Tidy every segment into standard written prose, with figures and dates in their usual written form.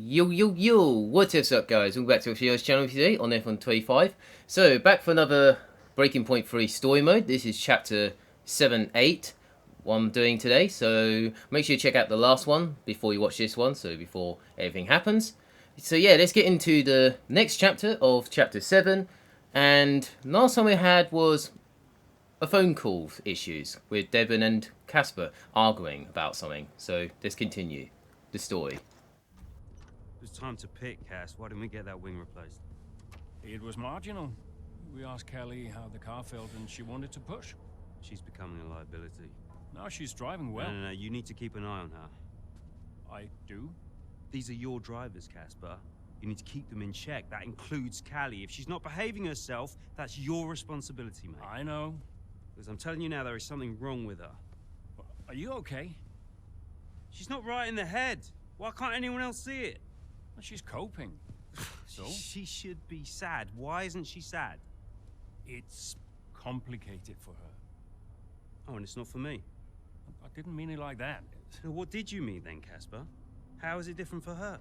Yo, what is up guys? Welcome back to our channel today on F125. So, back for another Breaking Point 3 story mode. This is chapter 7, 8, what I'm doing today. So, make sure you check out the last one before you watch this one, so before everything happens. So yeah, let's get into the next chapter of chapter 7. And last time we had was a phone call issues with Devon and Casper arguing about something. So, let's continue the story. It was time to pick, Cass. Why didn't we get that wing replaced? It was marginal. We asked Kelly how the car felt and she wanted to push. She's becoming a liability. Now she's driving well. No. You need to keep an eye on her. I do? These are your drivers, Casper. You need to keep them in check. That includes Callie. If she's not behaving herself, that's your responsibility, mate. I know. Because I'm telling you now, there is something wrong with her. Are you okay? She's not right in the head. Why can't anyone else see it? Well, she's coping. So? She should be sad. Why isn't she sad? It's complicated for her. Oh, and it's not for me. I didn't mean it like that. So what did you mean then, Casper? How is it different for her?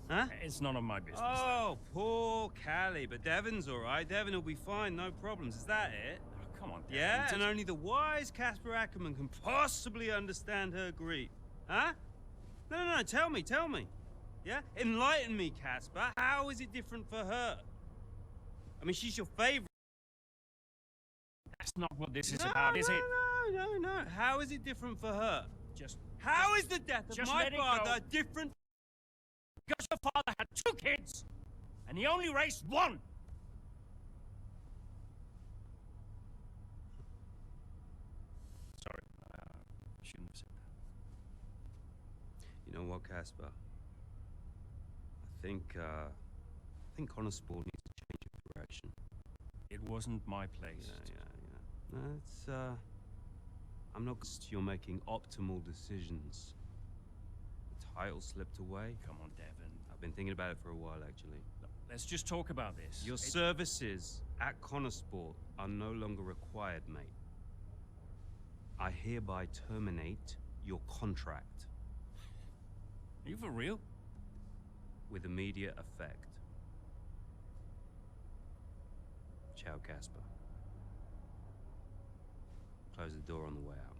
Huh? It's none of my business. Oh, poor Callie. But Devon's all right. Devon will be fine, no problems. Is that it? Oh, come on, Devon. Yeah, and only the wise Casper Ackerman can possibly understand her grief. Huh? No, tell me. Yeah? Enlighten me, Casper. How is it different for her? I mean, she's your favorite. That's not what this is about, is it? No. How is it different for her? How is the death of just my let it father go. different? Because your father had 2 kids, and he only raised 1. Sorry, I shouldn't have said that. You know what, Casper? I think Connor Sport needs to change of direction. It wasn't my place. Yeah. No, it's, I'm not... You're making optimal decisions. The title slipped away. Come on, Devon. I've been thinking about it for a while, actually. Look, let's just talk about this. Your services at Connor Sport are no longer required, mate. I hereby terminate your contract. Are you for real? With immediate effect. Ciao, Casper. Close the door on the way out.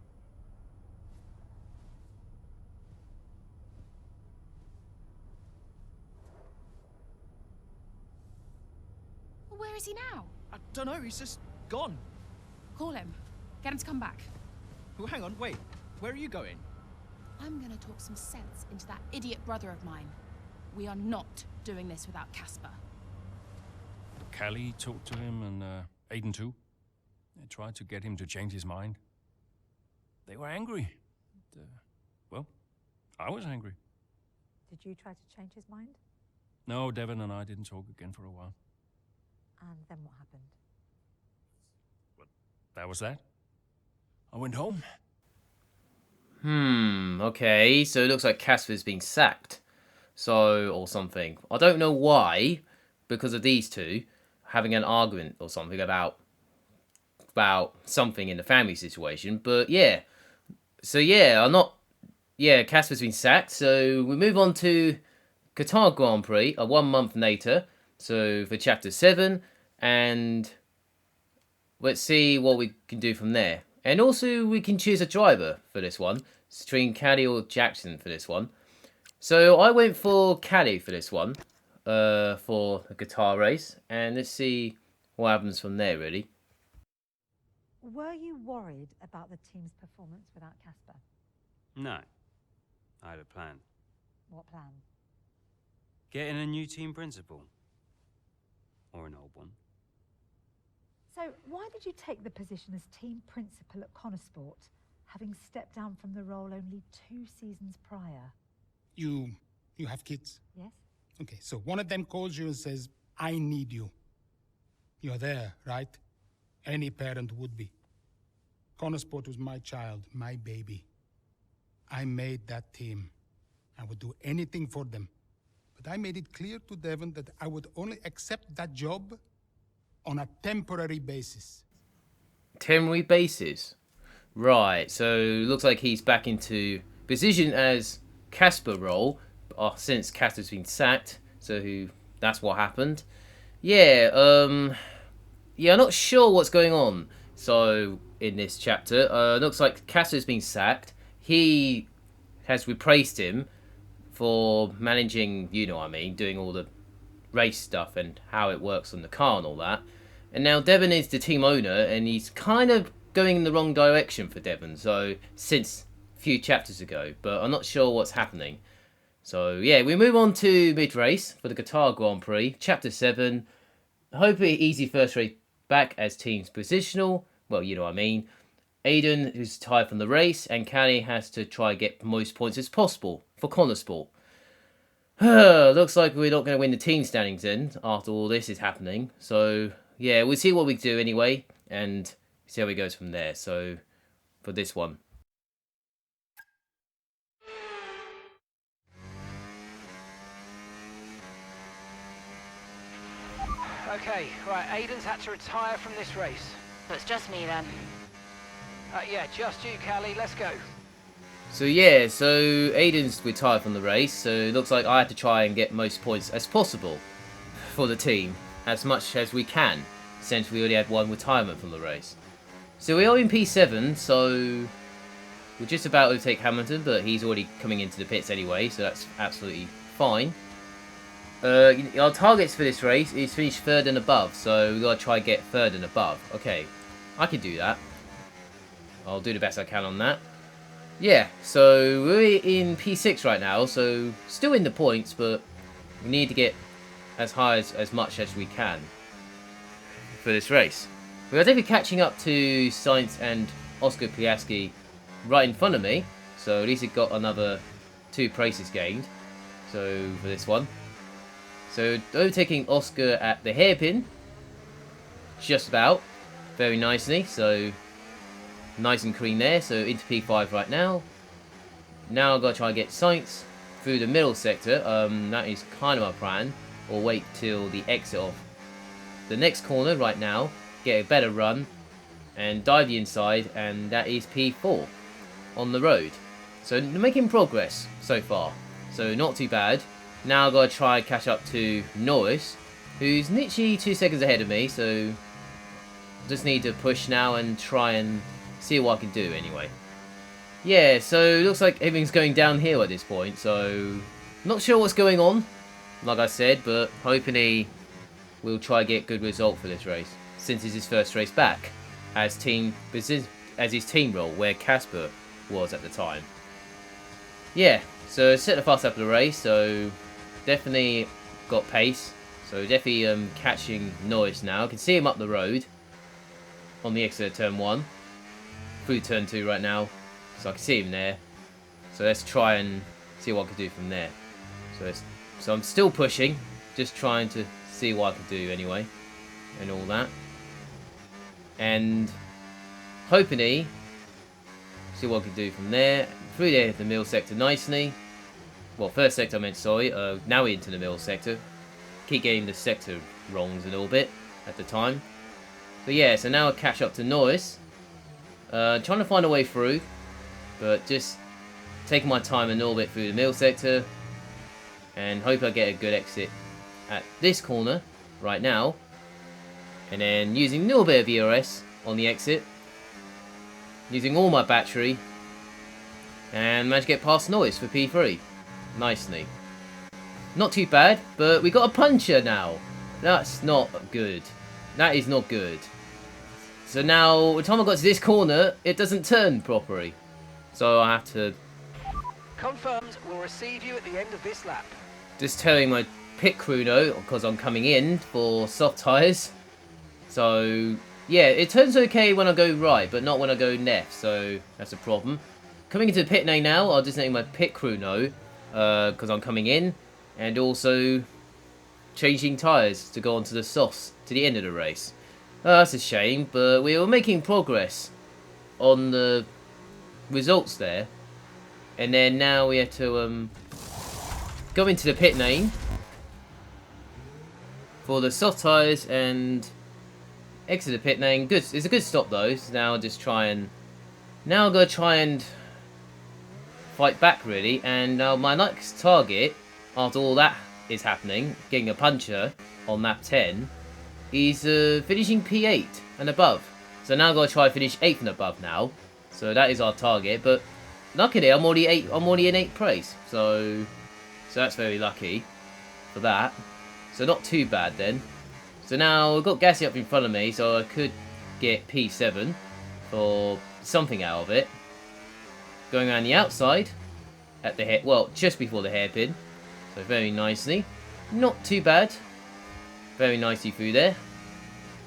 Well, where is he now? I don't know, he's just gone. Call him. Get him to come back. Oh, hang on, wait. Where are you going? I'm gonna talk some sense into that idiot brother of mine. We are not doing this without Casper. Callie talked to him and Aiden too. They tried to get him to change his mind. They were angry. Well, I was angry. Did you try to change his mind? No, Devon and I didn't talk again for a while. And then what happened? That was that. I went home. Okay, so it looks like Casper's been sacked. So, or something. I don't know why, because of these two having an argument or something about something in the family situation, but yeah. So yeah, Casper's been sacked, so we move on to Qatar Grand Prix, 1 month later, so for chapter 7, and let's see what we can do from there. And also, we can choose a driver for this one, between Callie or Jackson for this one. So I went for Callie for this one, for the guitar race, and let's see what happens from there, really. Were you worried about the team's performance without Casper? No. I had a plan. What plan? Getting a new team principal. Or an old one. So why did you take the position as team principal at Connor Sport, having stepped down from the role only 2 seasons prior? You have kids? Yes? Okay, so one of them calls you and says, I need you. You're there, right? Any parent would be. Connor Sport was my child, my baby. I made that team. I would do anything for them. But I made it clear to Devon that I would only accept that job on a temporary basis. Temporary basis? Right, so looks like he's back into position as Casper role since Castor's been sacked. So that's what happened. Yeah, yeah, I'm not sure what's going on. So in this chapter, looks like Castor's been sacked. He has replaced him for managing, you know what I mean, doing all the race stuff and how it works on the car and all that. And now Devon is the team owner, and he's kind of going in the wrong direction for Devon. So since a few chapters ago, but I'm not sure what's happening. So yeah, we move on to mid-race for the Qatar Grand Prix, Chapter 7. Hopefully easy first race back as teams positional. Well, you know what I mean. Aiden, who's tired from the race, and Callie has to try get the most points as possible for Connor Sport. Looks like we're not going to win the team standings then, after all this is happening. So, yeah, we'll see what we do anyway, and see how it goes from there. So, for this one. Okay, right, Aiden's had to retire from this race. So it's just me then. Yeah, just you, Callie, let's go. So yeah, so Aiden's retired from the race, so it looks like I had to try and get most points as possible for the team, as much as we can, since we already had one retirement from the race. So we are in P7, so we're just about to take Hamilton, but he's already coming into the pits anyway, so that's absolutely fine. Our targets for this race is finish third and above, so we gotta try and get third and above. Okay, I can do that. I'll do the best I can on that. Yeah, so we're in P6 right now, so still in the points, but we need to get as high as much as we can for this race. We are definitely catching up to Sainz and Oscar Piastri right in front of me, so at least it got another 2 places gained. So for this one. So overtaking Oscar at the hairpin, just about, very nicely, so nice and clean there, so into P5 right now. Now I've got to try and get Sainz through the middle sector, that is kind of my plan, or wait till the exit of the next corner right now, get a better run, and dive the inside, and that is P4 on the road. So making progress so far, so not too bad. Now I've got to try and catch up to Norris, who's literally 2 seconds ahead of me, so just need to push now and try and see what I can do anyway. Yeah, so it looks like everything's going downhill at this point, so not sure what's going on, like I said, but hoping he will try and get a good result for this race, since it's his first race back as his team role, where Casper was at the time. Yeah, so set the fast up of the race, so definitely got pace, so definitely catching Norris now. I can see him up the road on the exit of turn 1. Through turn 2 right now, so I can see him there. So let's try and see what I can do from there. So I'm still pushing, just trying to see what I can do anyway, and all that, and hoping see what I can do from there. Through there, the middle sector nicely. Well, first sector I meant, sorry. Now we're into the middle sector. Keep getting the sector wrongs a little bit at the time. But yeah, so now I catch up to Norris. Trying to find a way through, but just taking my time a little bit through the middle sector, and hope I get a good exit at this corner right now, and then using a little bit of ERS on the exit, using all my battery, and manage to get past Norris for P3 nicely. Not too bad, but we got a puncher now. That's not good. That is not good. So now, by the time I got to this corner, it doesn't turn properly. So I have to... Confirmed, we'll receive you at the end of this lap. Just telling my pit crew though, because I'm coming in for soft tyres. So, yeah, it turns okay when I go right, but not when I go left, so that's a problem. Coming into the pit lane now, I'll just let my pit crew know, because I'm coming in, and also changing tyres to go onto the softs to the end of the race. That's a shame, but we were making progress on the results there. And then now we have to go into the pit lane for the soft tyres and exit the pit lane. Good, it's a good stop though. So now I'll just try and... Now I'm going to try and fight back really. And now my next target after all that is happening, getting a puncher on map 10, is finishing P8 and above. So now I've got to try finish 8th and above now. So that is our target, but luckily I'm already in 8th place. So that's very lucky for that. So not too bad then. So now I've got Gassy up in front of me, so I could get P7 for something out of it. Going around the outside at the hair, well, just before the hairpin. So very nicely. Not too bad. Very nicely through there.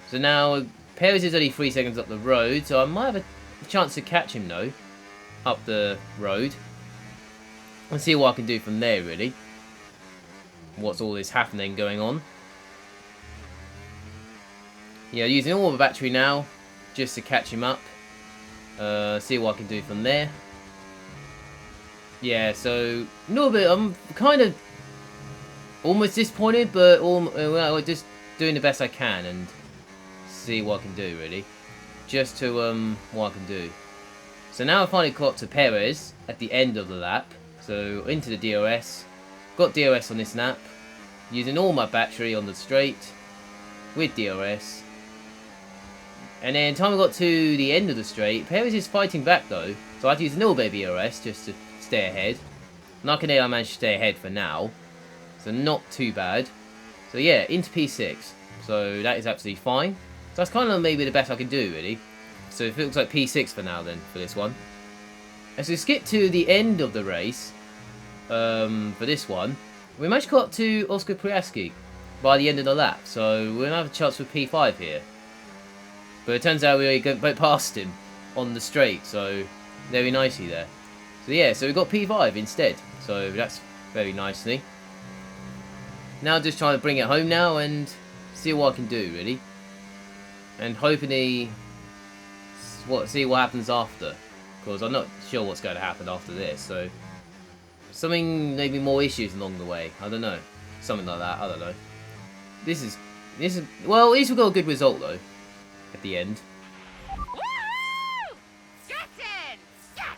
So now Perez is only 3 seconds up the road, so I might have a chance to catch him though. Up the road. And see what I can do from there really. What's all this happening going on. Yeah, using all the battery now, just to catch him up. See what I can do from there. Yeah, so a little bit. I'm kind of almost disappointed, but well, just doing the best I can and see what I can do really. Just to what I can do. So now I finally caught to Perez at the end of the lap. So into the DRS. Got DRS on this lap. Using all my battery on the straight with DRS. And then time I got to the end of the straight, Perez is fighting back though. So I had to use a little bit of DRS just to stay ahead. Luckily I managed to stay ahead for now. So not too bad. So yeah, into P6. So that is absolutely fine. So that's kind of maybe the best I can do really. So it looks like P6 for now then, for this one. As we skip to the end of the race, for this one, we managed to go up to Oscar Priaski by the end of the lap. So we're going to have a chance for P5 here. But it turns out we went past him on the straight, so very nicely there. So yeah, so we got P5 instead. So that's very nicely. Now just trying to bring it home now and see what I can do really. And hopefully see what happens after. Because I'm not sure what's going to happen after this. So something, maybe more issues along the way. I don't know. Something like that. I don't know. This is well, at least we got a good result though. At the end. Woo! Get in! Yes!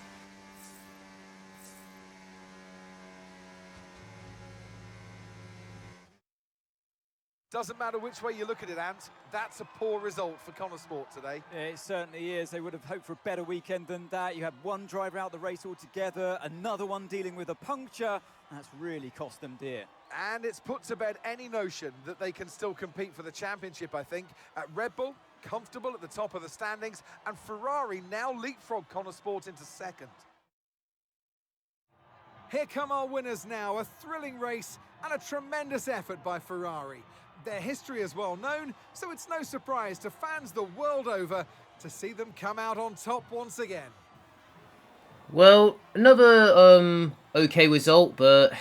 Doesn't matter which way you look at it, Ant. That's a poor result for Connor Sport today. Yeah, it certainly is. They would have hoped for a better weekend than that. You had one driver out the race altogether, another one dealing with a puncture. That's really cost them dear. And it's put to bed any notion that they can still compete for the championship, I think. At Red Bull, comfortable at the top of the standings, and Ferrari now leapfrog Connor Sport into second. Here come our winners now, a thrilling race and a tremendous effort by Ferrari. Their history is well known, so it's no surprise to fans the world over to see them come out on top once again. Well, another okay result, but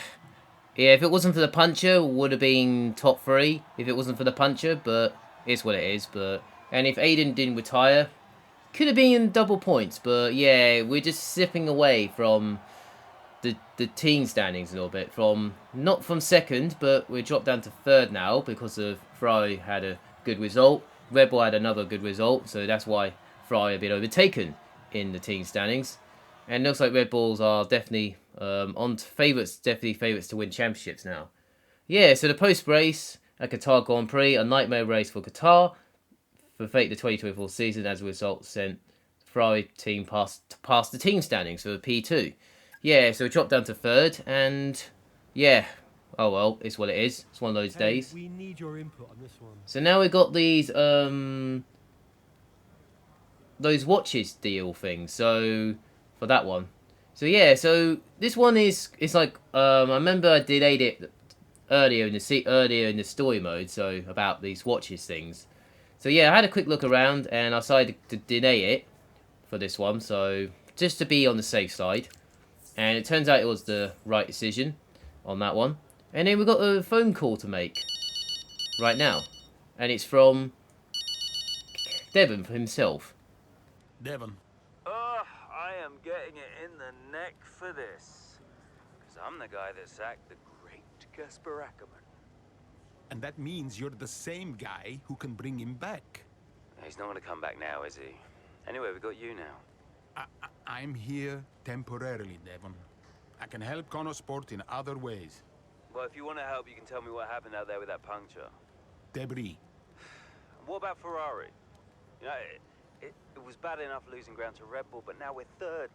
yeah, if it wasn't for the puncher, would have been top 3. If it wasn't for the puncher, but it's what it is. And if Aiden didn't retire, could have been double points. But yeah, we're just slipping away from the team standings a little bit. Not from second, but we dropped down to third now because of Ferrari had a good result. Red Bull had another good result, so that's why Ferrari have been overtaken in the team standings. And it looks like Red Bulls are definitely favourites to win championships now. Yeah, so the post-race at Qatar Grand Prix, a nightmare race for Qatar for Fate the 2024 season. As a result, sent the Ferrari team past the team standings for the P2. Yeah, so we dropped down to third, and yeah, oh well, it's what it is. It's one of those days. We need your input on this one. So now we've got these those watches deal things. So for that one, so yeah, so this one it's like I remember I delayed it earlier in the story mode. So about these watches things. So yeah, I had a quick look around and I decided to delay it for this one. So just to be on the safe side. And it turns out it was the right decision on that one. And then we've got a phone call to make right now. And it's from Devon for himself. Devon. I am getting it in the neck for this. Because I'm the guy that sacked the great Casper Ackerman. And that means you're the same guy who can bring him back. He's not going to come back now, is he? Anyway, we got you now. I'm here temporarily, Devon. I can help Connor Sport in other ways. Well, if you want to help, you can tell me what happened out there with that puncture. Debris. And what about Ferrari? You know, it was bad enough losing ground to Red Bull, but now we're third.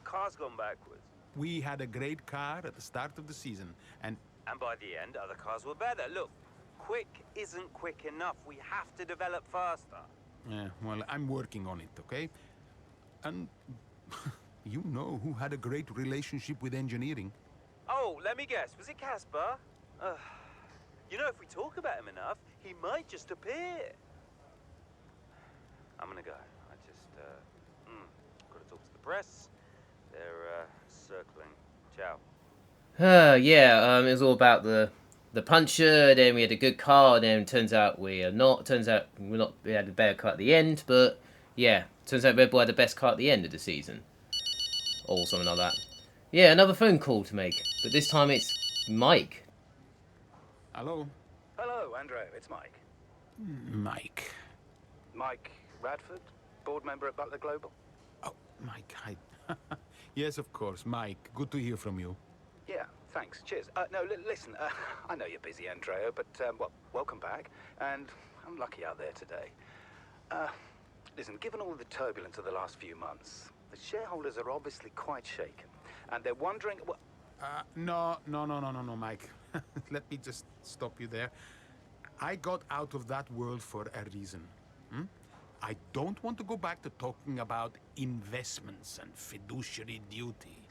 Car's gone backwards. We had a great car at the start of the season, and by the end, other cars were better. Look, quick isn't quick enough. We have to develop faster. yeah, well, I'm working on it, okay? And you know who had a great relationship with engineering? Oh, let me guess. Was it Casper? You know, if we talk about him enough, he might just appear. I'm gonna go. I just, gotta talk to the press. They're, circling. Ciao. It was all about the puncher. Then we had a good car. And then turns out we're not. Turns out we're not. We had a better car at the end. But yeah, turns out Red Bull had the best car at the end of the season, or something like that. Yeah, another phone call to make, but this time it's Mike. Hello? Hello, Andrea. It's Mike. Mike. Mike Radford, board member at Butler Global. Oh, Mike, hi. Yes, of course, Mike. Good to hear from you. Yeah, thanks. Cheers. No, listen, I know you're busy, Andrea, but, well, welcome back. And I'm lucky out there today. Listen, given all the turbulence of the last few months, the shareholders are obviously quite shaken. And they're wondering... No, Mike. Let me just stop you there. I got out of that world for a reason. I don't want to go back to talking about investments and fiduciary duty.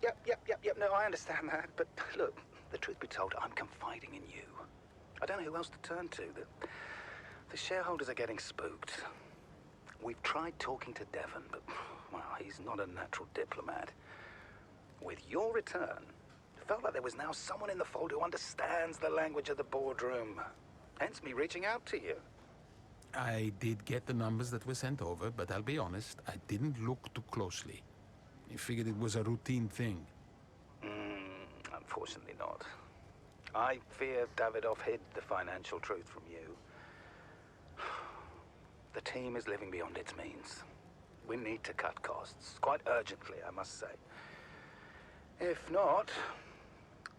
Yep. No, I understand that. But look, the truth be told, I'm confiding in you. I don't know who else to turn to. The shareholders are getting spooked. We've tried talking to Devon, but, well, he's not a natural diplomat. With your return, it felt like there was now someone in the fold who understands the language of the boardroom. Hence me reaching out to you. I did get the numbers that were sent over, but I'll be honest, I didn't look too closely. I figured it was a routine thing. Unfortunately not. I fear Davidoff hid the financial truth from you. The team is living beyond its means. We need to cut costs, quite urgently, I must say. If not,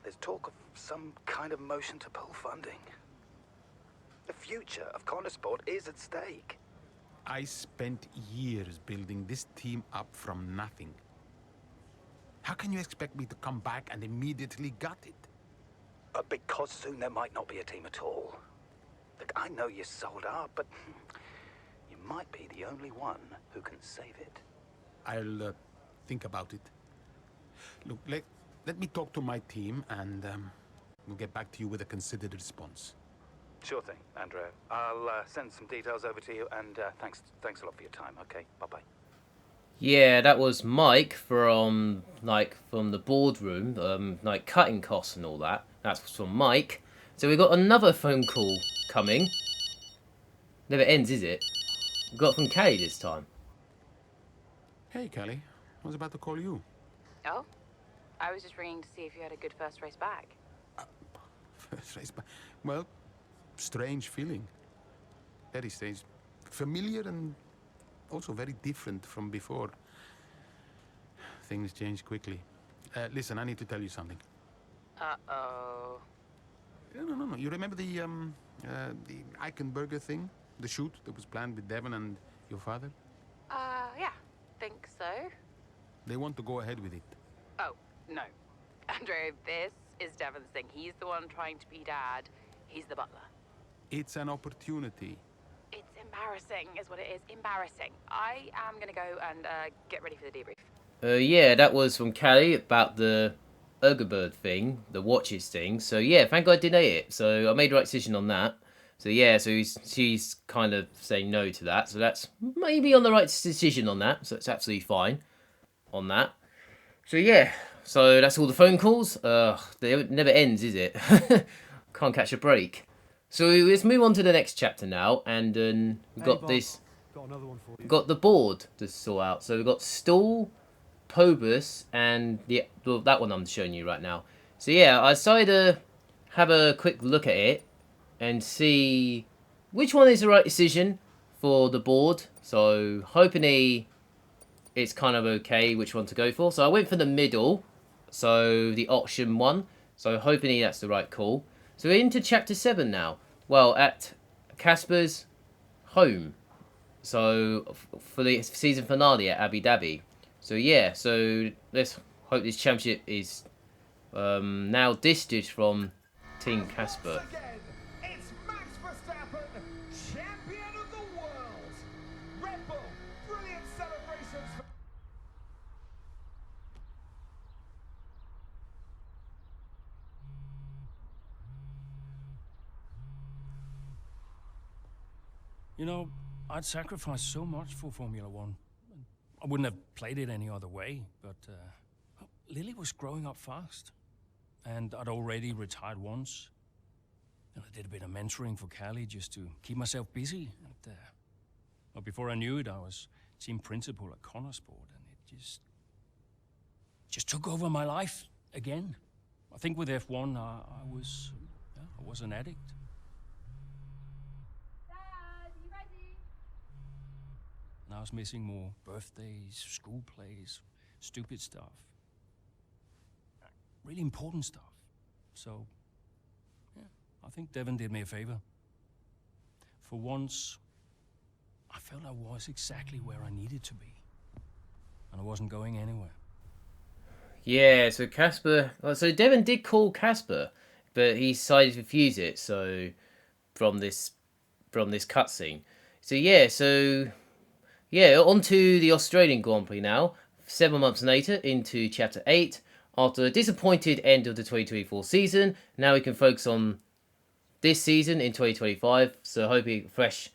there's talk of some kind of motion to pull funding. The future of Connorsport is at stake. I spent years building this team up from nothing. How can you expect me to come back and immediately gut it? Because soon there might not be a team at all. Look, I know you're sold out, but you might be the only one who can save it. I'll think about it. Look, let me talk to my team and we'll get back to you with a considered response. Sure thing, Andrea. I'll send some details over to you, and thanks a lot for your time. Okay, bye-bye. Yeah, that was Mike from the boardroom, cutting costs and all that. That's from Mike. So we got another phone call coming. Never ends, is it? We got from Kay this time. Hey, Kelly. I was about to call you. Oh? I was just ringing to see if you had a good first race back. First race back? Well, strange feeling. Very strange. Familiar and also very different from before. Things change quickly. Listen, I need to tell you something. Uh-oh. No. You remember the Eichenberger thing? The shoot that was planned with Devon and your father? Yeah. Think so. They want to go ahead with it. Oh, no. Andrew, this is Devon's thing. He's the one trying to be Dad. He's the butler. It's an opportunity. It's embarrassing, is what it is. Embarrassing. I am going to go and get ready for the debrief. Yeah, that was from Callie about the Ergebird thing, the watches thing. So yeah, thank God I didn't eat it. So I made the right decision on that. So yeah, so she's kind of saying no to that. So that's maybe on the right decision on that. So it's absolutely fine on that. So yeah, so that's all the phone calls. It never ends, is it? Can't catch a break. So let's move on to the next chapter now, and we've got Bob, this. Got another one for you. We've got the board to sort out. So we've got Stool, Pobus, and that one I'm showing you right now. So yeah, I decided to have a quick look at it and see which one is the right decision for the board. So hoping it's kind of okay which one to go for. So I went for the middle, so the auction one. So hoping that's the right call. So we're into chapter 7 now. Well, at Casper's home. So for the season finale at Abu Dhabi. So yeah, so let's hope this championship is now distanced from Team Casper. It's Max Verstappen, champion of the world. Red Bull, brilliant celebrations. You know, I'd sacrificed so much for Formula One. I wouldn't have played it any other way, but Lily was growing up fast. And I'd already retired once. And I did a bit of mentoring for Callie just to keep myself busy. And well, before I knew it, I was team principal at Connorsport, and it just took over my life again. I think with F1, I was an addict. And I was missing more birthdays, school plays, stupid stuff. Really important stuff. So, yeah, I think Devon did me a favor. For once, I felt I was exactly where I needed to be. And I wasn't going anywhere. Yeah, so Casper... So Devon did call Casper, but he decided to refuse it, so... From this cutscene. So yeah, on to the Australian Grand Prix now. 7 months later, into Chapter 8. After a disappointed end of the 2024 season, now we can focus on this season in 2025. So hoping a fresh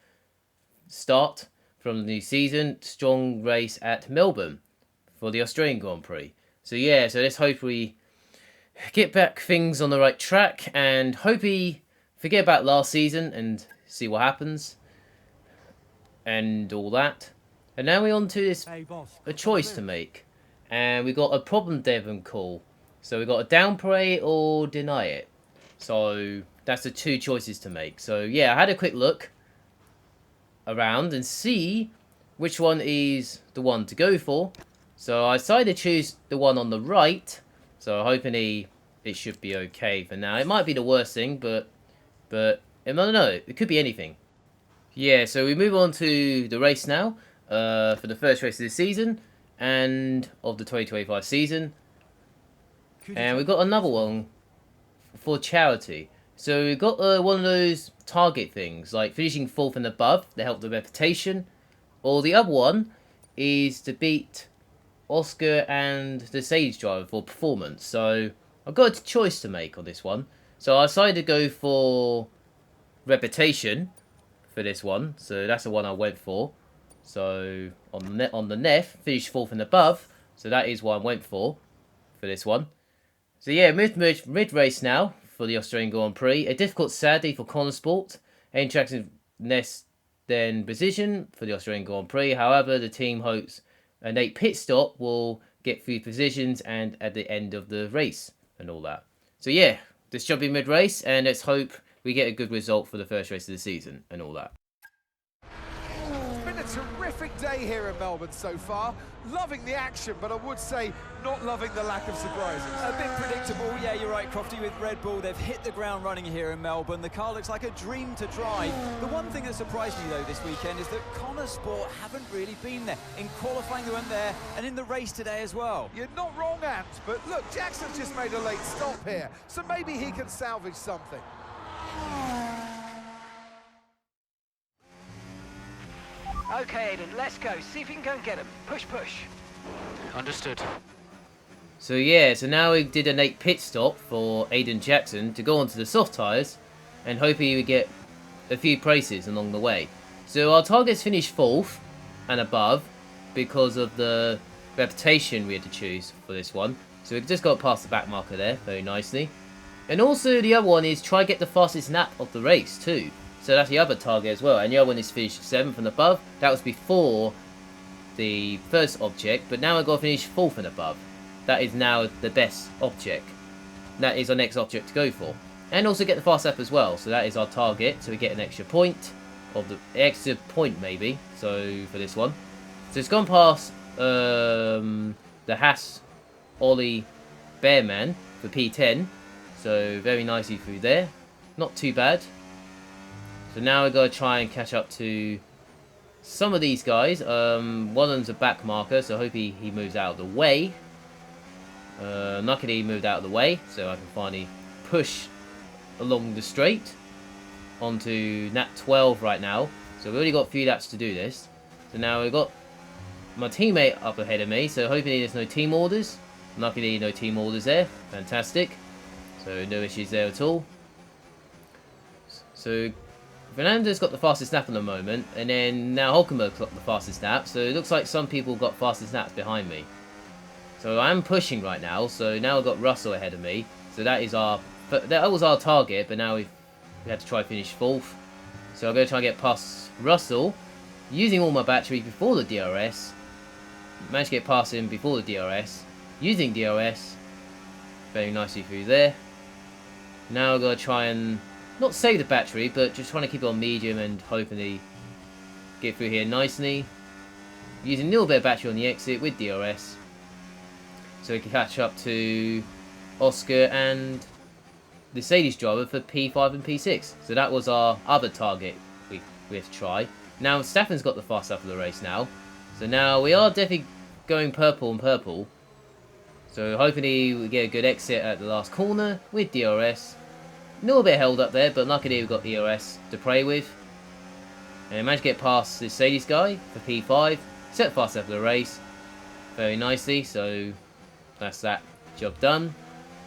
start from the new season. Strong race at Melbourne for the Australian Grand Prix. So yeah, so let's hope we get back things on the right track and hope we forget about last season and see what happens and all that. And now we're on to this, a choice to make. And we got a problem Devon call. So we got a downplay or deny it. So that's the two choices to make. So yeah, I had a quick look around and see which one is the one to go for. So I decided to choose the one on the right. So hoping it should be okay for now. It might be the worst thing, but I don't know. It could be anything. Yeah, so we move on to the race now. For the first race of the season. And of the 2025 season. And we've got another one for charity. So we've got one of those target things, like finishing 4th and above to help the reputation. Or the other one is to beat Oscar and the Sage driver for performance. So I've got a choice to make on this one. So I decided to go for reputation for this one. So that's the one I went for. So on the NEF, finished 4th and above. So that is what I went for this one. So yeah, mid-race now for the Australian Grand Prix. A difficult Saturday for Connorsport. Ain Jackson Ness then position for the Australian Grand Prix. However, the team hopes a late pit stop will get through positions and at the end of the race and all that. So yeah, this should be mid-race and let's hope we get a good result for the first race of the season and all that. It's been a terrific day here in Melbourne so far. Loving the action, but I would say not loving the lack of surprises. A bit predictable, yeah, you're right, Crofty, with Red Bull. They've hit the ground running here in Melbourne. The car looks like a dream to drive. The one thing that surprised me, though, this weekend is that Connorsport haven't really been there. In qualifying, they weren't there, and in the race today as well. You're not wrong, Ant, but look, Jackson's just made a late stop here, so maybe he can salvage something. Okay, Aiden, let's go. See if you can go and get him. Push, push. Understood. So yeah, so now we did a late pit stop for Aiden Jackson to go onto the soft tyres and hoping we get a few places along the way. So our target's finished 4th and above because of the reputation we had to choose for this one. So we've just got past the back marker there very nicely. And also the other one is try get the fastest lap of the race too. So that's the other target as well. And the other one is finished 7th and above. That was before the first object. But now I've got to finish 4th and above. That is now the best object. That is our next object to go for. And also get the fast lap as well. So that is our target. So we get an extra point. Maybe. So for this one. So it's gone past the Haas Ollie Bearman for P10. So very nicely through there. Not too bad. So now we've got to try and catch up to some of these guys. One of them's a back marker, so I hope he moves out of the way. Luckily he moved out of the way, so I can finally push along the straight onto nap 12 right now. So we've already got a few laps to do this. So now we've got my teammate up ahead of me, so hopefully there's no team orders. Luckily no team orders there. Fantastic. So no issues there at all. So Fernando's got the fastest snap at the moment, and then now Hulkenberg's got the fastest snap. So it looks like some people got faster snaps behind me. So I'm pushing right now. So now I've got Russell ahead of me. So that was our target, but now we had to try to finish 4th. So I'm going to try and get past Russell using all my battery before the DRS. Managed to get past him before the DRS using DRS. Very nicely through there. Now I've got to try and not save the battery, but just trying to keep it on medium and hopefully get through here nicely. Using a little bit of battery on the exit with DRS. So we can catch up to Oscar and the Mercedes driver for P5 and P6. So that was our other target we have to try. Now Staffan's got the fast lap of the race now. So now we are definitely going purple and purple. So hopefully we get a good exit at the last corner with DRS. A little bit held up there, but luckily we've got ERS to play with. And managed to get past this Mercedes guy for P5. Set fast lap of the race very nicely, so that's that job done.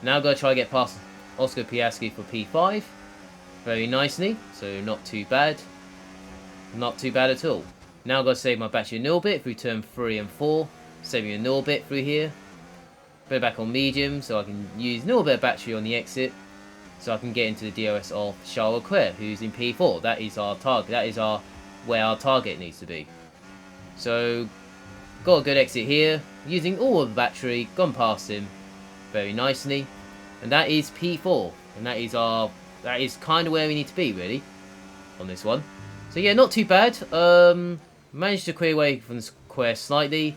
Now I've got to try to get past Oscar Piastri for P5 very nicely, so not too bad. Not too bad at all. Now I've got to save my battery a little bit through turn 3 and 4. Saving a little bit through here. Put it back on medium so I can use a little bit of battery on the exit. So I can get into the DRS of Charles Leclerc, who's in P4. That is our target. That is where our target needs to be. So got a good exit here. Using all of the battery. Gone past him very nicely. And that is P4. And that is kind of where we need to be, really, on this one. So yeah, not too bad. Managed to clear away from the square slightly.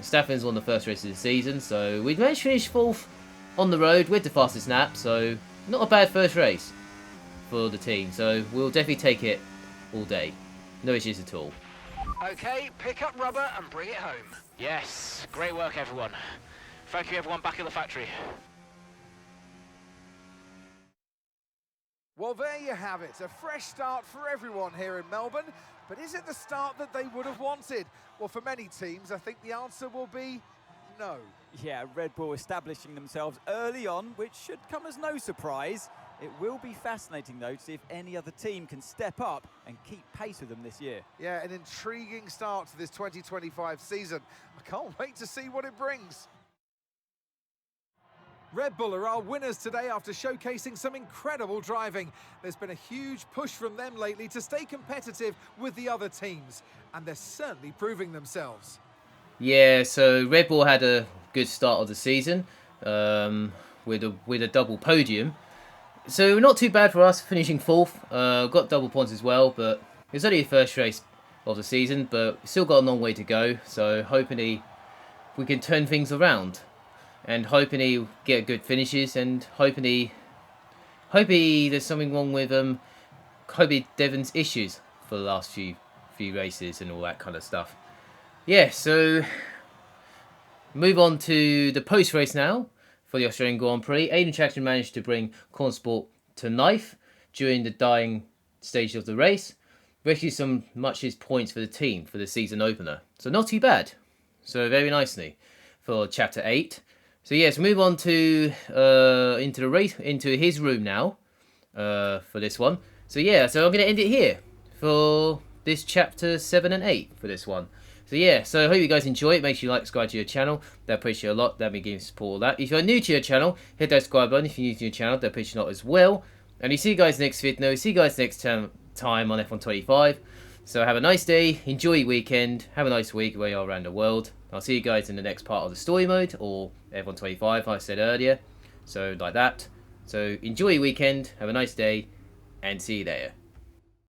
Staffan's won the first race of the season, so we managed to finish 4th on the road with the fastest lap. So not a bad first race for the team. So we'll definitely take it all day. No issues at all. Okay, pick up rubber and bring it home. Yes, great work everyone. Thank you everyone back at the factory. Well, there you have it. A fresh start for everyone here in Melbourne. But is it the start that they would have wanted? Well, for many teams, I think the answer will be no. Yeah, Red Bull establishing themselves early on, which should come as no surprise. It will be fascinating, though, to see if any other team can step up and keep pace with them this year. Yeah, an intriguing start to this 2025 season. I can't wait to see what it brings. Red Bull are our winners today after showcasing some incredible driving. There's been a huge push from them lately to stay competitive with the other teams, and they're certainly proving themselves. Yeah, so Red Bull had a good start of the season with a double podium. So not too bad for us, finishing 4th. Got double points as well, but it's only the first race of the season, but still got a long way to go. So hopefully we can turn things around. And hopefully get good finishes, and hopefully there's something wrong with hopefully Devon's issues for the last few races and all that kind of stuff. Yeah, so move on to the post race now for the Australian Grand Prix. Aiden Traction managed to bring Corn Sport to 9th during the dying stage of the race, rescued some much points for the team for the season opener. So not too bad. So very nicely for Chapter 8. So yes, move on to into the race, into his room now for this one. So yeah, so I'm going to end it here for this Chapter 7 and 8 for this one. So yeah, so I hope you guys enjoy it. Make sure you like, subscribe to your channel. That appreciate a lot. That'd be giving support all that. If you're new to your channel, hit that subscribe button. If you're new to your channel, that appreciate a lot as well. And you see you guys next video. See you guys next time on F125. So have a nice day. Enjoy your weekend. Have a nice week where you are around the world. I'll see you guys in the next part of the story mode or F125, like I said earlier. So like that. So enjoy your weekend. Have a nice day. And see you there.